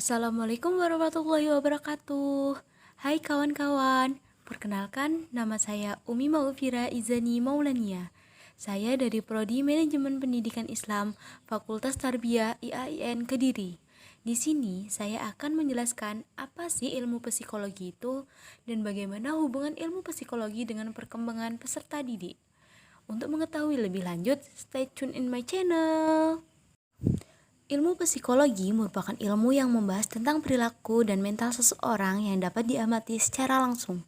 Assalamualaikum warahmatullahi wabarakatuh. Hai kawan-kawan, perkenalkan nama saya Umi Maufira Izani Maulania. Saya dari Prodi Manajemen Pendidikan Islam, Fakultas Tarbiyah IAIN Kediri. Di sini saya akan menjelaskan apa sih ilmu psikologi itu dan bagaimana hubungan ilmu psikologi dengan perkembangan peserta didik. Untuk mengetahui lebih lanjut, stay tune in my channel. Ilmu psikologi merupakan ilmu yang membahas tentang perilaku dan mental seseorang yang dapat diamati secara langsung.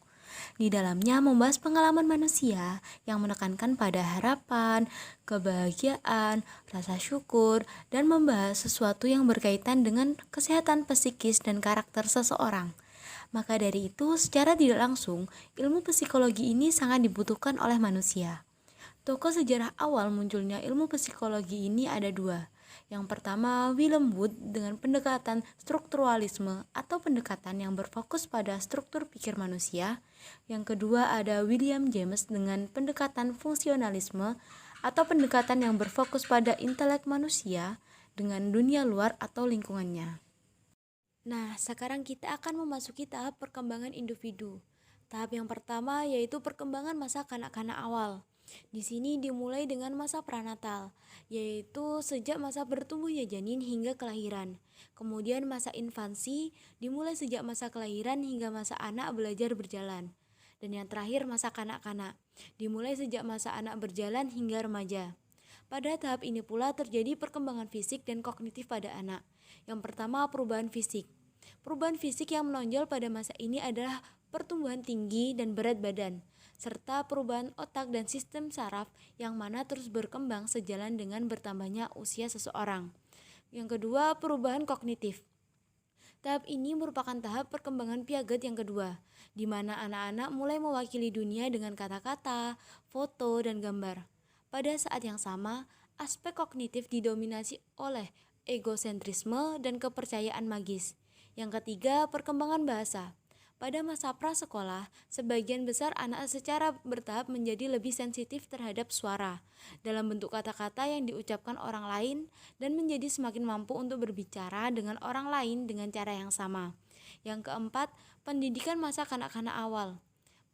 Di dalamnya membahas pengalaman manusia yang menekankan pada harapan, kebahagiaan, rasa syukur, dan membahas sesuatu yang berkaitan dengan kesehatan psikis dan karakter seseorang. Maka dari itu, secara tidak langsung, ilmu psikologi ini sangat dibutuhkan oleh manusia. Tokoh sejarah awal munculnya ilmu psikologi ini ada dua. Yang pertama, William Wood dengan pendekatan strukturalisme atau pendekatan yang berfokus pada struktur pikir manusia. Yang kedua ada William James dengan pendekatan fungsionalisme atau pendekatan yang berfokus pada intelek manusia dengan dunia luar atau lingkungannya. Nah, sekarang kita akan memasuki tahap perkembangan individu. Tahap yang pertama yaitu perkembangan masa kanak-kanak awal. Di sini dimulai dengan masa pranatal, yaitu sejak masa bertumbuhnya janin hingga kelahiran. Kemudian masa infansi dimulai sejak masa kelahiran hingga masa anak belajar berjalan. Dan yang terakhir masa kanak-kanak, dimulai sejak masa anak berjalan hingga remaja. Pada tahap ini pula terjadi perkembangan fisik dan kognitif pada anak. Yang pertama, perubahan fisik. Perubahan fisik yang menonjol pada masa ini adalah pertumbuhan tinggi dan berat badan, serta perubahan otak dan sistem saraf yang mana terus berkembang sejalan dengan bertambahnya usia seseorang. Yang kedua, perubahan kognitif. Tahap ini merupakan tahap perkembangan Piaget yang kedua, di mana anak-anak mulai mewakili dunia dengan kata-kata, foto, dan gambar. Pada saat yang sama, aspek kognitif didominasi oleh egosentrisme dan kepercayaan magis. Yang ketiga, perkembangan bahasa. Pada masa prasekolah, sebagian besar anak secara bertahap menjadi lebih sensitif terhadap suara dalam bentuk kata-kata yang diucapkan orang lain dan menjadi semakin mampu untuk berbicara dengan orang lain dengan cara yang sama. Yang keempat, pendidikan masa kanak-kanak awal.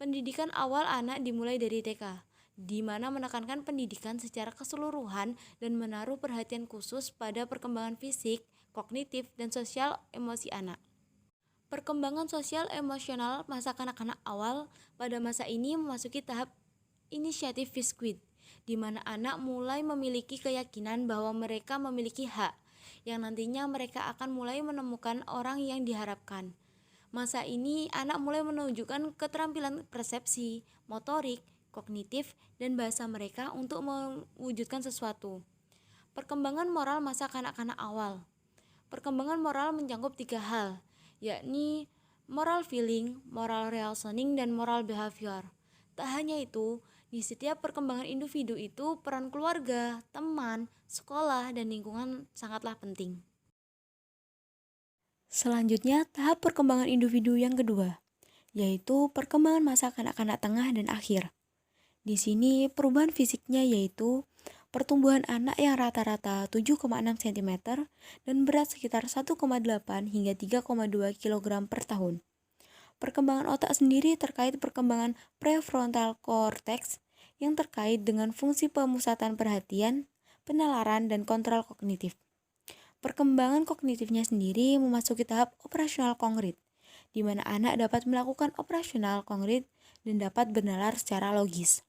Pendidikan awal anak dimulai dari TK, di mana menekankan pendidikan secara keseluruhan dan menaruh perhatian khusus pada perkembangan fisik, kognitif, dan sosial emosi anak. Perkembangan sosial emosional masa kanak-kanak awal pada masa ini memasuki tahap inisiatif Visquid, di mana anak mulai memiliki keyakinan bahwa mereka memiliki hak, yang nantinya mereka akan mulai menemukan orang yang diharapkan. Masa ini anak mulai menunjukkan keterampilan persepsi, motorik, kognitif, dan bahasa mereka untuk mewujudkan sesuatu. Perkembangan moral masa kanak-kanak awal. Perkembangan moral mencakup 3 hal, yakni moral feeling, moral reasoning, dan moral behavior. Tak hanya itu, di setiap perkembangan individu itu peran keluarga, teman, sekolah, dan lingkungan sangatlah penting. Selanjutnya, tahap perkembangan individu yang kedua, yaitu perkembangan masa kanak-kanak tengah dan akhir. Di sini perubahan fisiknya yaitu pertumbuhan anak yang rata-rata 7,6 cm dan berat sekitar 1,8 hingga 3,2 kg per tahun. Perkembangan otak sendiri terkait perkembangan prefrontal cortex yang terkait dengan fungsi pemusatan perhatian, penalaran, dan kontrol kognitif. Perkembangan kognitifnya sendiri memasuki tahap operasional konkret, di mana anak dapat melakukan operasional konkret dan dapat bernalar secara logis.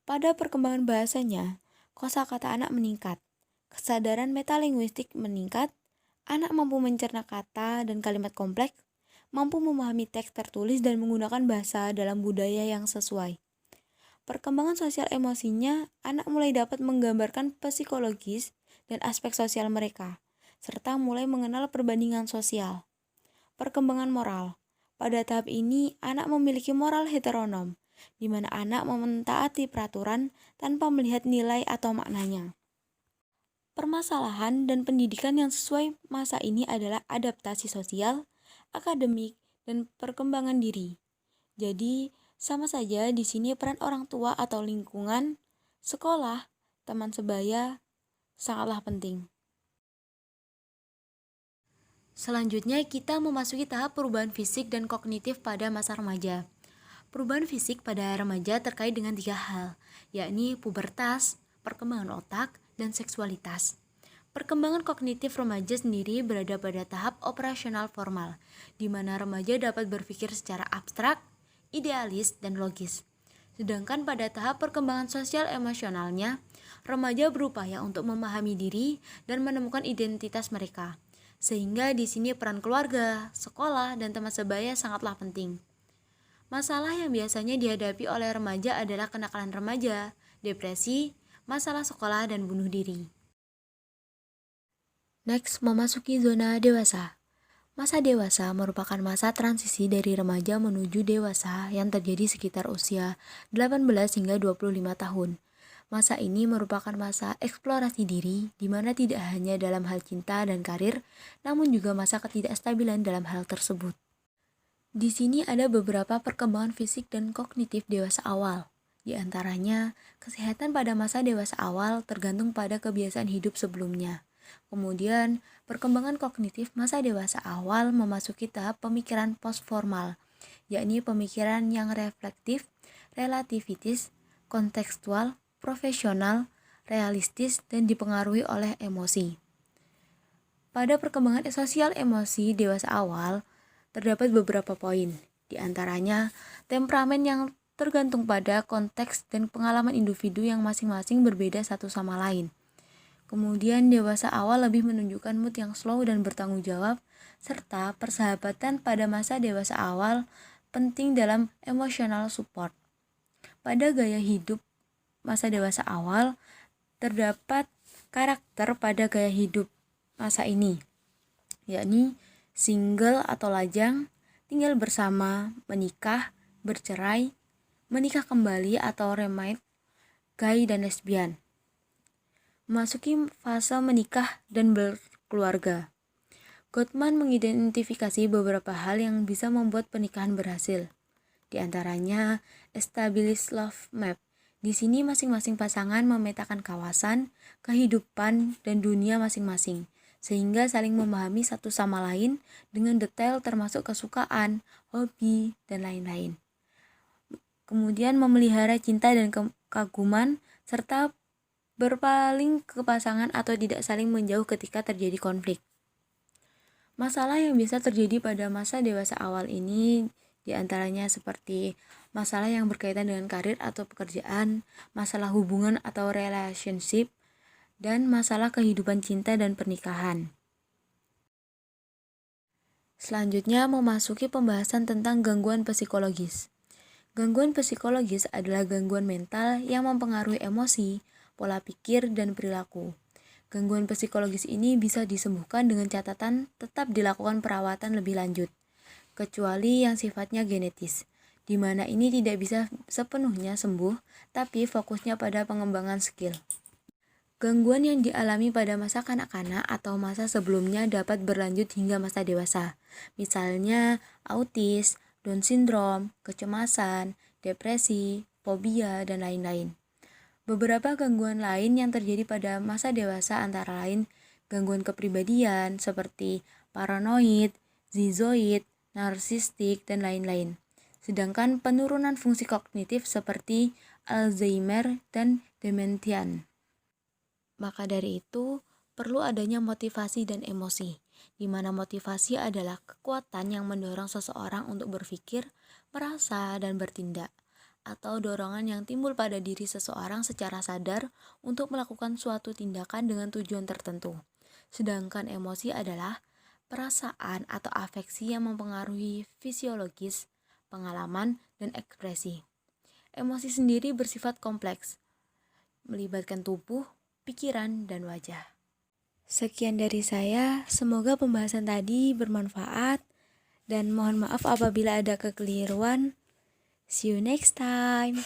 Pada perkembangan bahasanya, kosakata anak meningkat, kesadaran metalinguistik meningkat, anak mampu mencerna kata dan kalimat kompleks, mampu memahami teks tertulis dan menggunakan bahasa dalam budaya yang sesuai. Perkembangan sosial emosinya, anak mulai dapat menggambarkan psikologis dan aspek sosial mereka, serta mulai mengenal perbandingan sosial. Perkembangan moral. Pada tahap ini, anak memiliki moral heteronom, di mana anak mentaati peraturan tanpa melihat nilai atau maknanya. Permasalahan dan pendidikan yang sesuai masa ini adalah adaptasi sosial, akademik, dan perkembangan diri. Jadi, sama saja di sini peran orang tua atau lingkungan, sekolah, teman sebaya, sangatlah penting. Selanjutnya kita memasuki tahap perubahan fisik dan kognitif pada masa remaja. Perubahan fisik pada remaja terkait dengan 3 hal, yakni pubertas, perkembangan otak, dan seksualitas. Perkembangan kognitif remaja sendiri berada pada tahap operasional formal, di mana remaja dapat berpikir secara abstrak, idealis, dan logis. Sedangkan pada tahap perkembangan sosial emosionalnya, remaja berupaya untuk memahami diri dan menemukan identitas mereka. Sehingga di sini peran keluarga, sekolah, dan teman sebaya sangatlah penting. Masalah yang biasanya dihadapi oleh remaja adalah kenakalan remaja, depresi, masalah sekolah, dan bunuh diri. Next, memasuki zona dewasa. Masa dewasa merupakan masa transisi dari remaja menuju dewasa yang terjadi sekitar usia 18 hingga 25 tahun. Masa ini merupakan masa eksplorasi diri, di mana tidak hanya dalam hal cinta dan karir, namun juga masa ketidakstabilan dalam hal tersebut. Di sini ada beberapa perkembangan fisik dan kognitif dewasa awal. Di antaranya, kesehatan pada masa dewasa awal tergantung pada kebiasaan hidup sebelumnya. Kemudian, perkembangan kognitif masa dewasa awal memasuki tahap pemikiran postformal, yakni pemikiran yang reflektif, relativitis, kontekstual, profesional, realistis, dan dipengaruhi oleh emosi. Pada perkembangan sosial emosi dewasa awal, terdapat beberapa poin, di antaranya temperamen yang tergantung pada konteks dan pengalaman individu yang masing-masing berbeda satu sama lain. Kemudian dewasa awal lebih menunjukkan mood yang slow dan bertanggung jawab, serta persahabatan pada masa dewasa awal penting dalam emotional support. Pada gaya hidup masa dewasa awal, terdapat karakter pada gaya hidup masa ini, yakni single atau lajang, tinggal bersama, menikah, bercerai, menikah kembali atau remarried, gay dan lesbian. Memasuki fase menikah dan berkeluarga. Gottman mengidentifikasi beberapa hal yang bisa membuat pernikahan berhasil. Di antaranya, established love map. Di sini masing-masing pasangan memetakan kawasan, kehidupan, dan dunia masing-masing, sehingga saling memahami satu sama lain dengan detail termasuk kesukaan, hobi, dan lain-lain. Kemudian memelihara cinta dan kekaguman, serta berpaling ke pasangan atau tidak saling menjauh ketika terjadi konflik. Masalah yang bisa terjadi pada masa dewasa awal ini diantaranya seperti masalah yang berkaitan dengan karir atau pekerjaan, masalah hubungan atau relationship, dan masalah kehidupan cinta dan pernikahan. Selanjutnya memasuki pembahasan tentang gangguan psikologis. Gangguan psikologis adalah gangguan mental yang mempengaruhi emosi, pola pikir, dan perilaku. Gangguan psikologis ini bisa disembuhkan dengan catatan tetap dilakukan perawatan lebih lanjut, kecuali yang sifatnya genetis, di mana ini tidak bisa sepenuhnya sembuh, tapi fokusnya pada pengembangan skill. Gangguan yang dialami pada masa kanak-kanak atau masa sebelumnya dapat berlanjut hingga masa dewasa, misalnya autis, Down syndrome, kecemasan, depresi, fobia, dan lain-lain. Beberapa gangguan lain yang terjadi pada masa dewasa antara lain gangguan kepribadian seperti paranoid, schizoid, narsistik, dan lain-lain. Sedangkan penurunan fungsi kognitif seperti Alzheimer dan dementia. Maka dari itu, perlu adanya motivasi dan emosi, di mana motivasi adalah kekuatan yang mendorong seseorang untuk berpikir, merasa, dan bertindak, atau dorongan yang timbul pada diri seseorang secara sadar untuk melakukan suatu tindakan dengan tujuan tertentu. Sedangkan emosi adalah perasaan atau afeksi yang mempengaruhi fisiologis, pengalaman, dan ekspresi. Emosi sendiri bersifat kompleks, melibatkan tubuh, pikiran, dan wajah. Sekian dari saya, semoga pembahasan tadi bermanfaat, dan mohon maaf apabila ada kekeliruan. See you next time.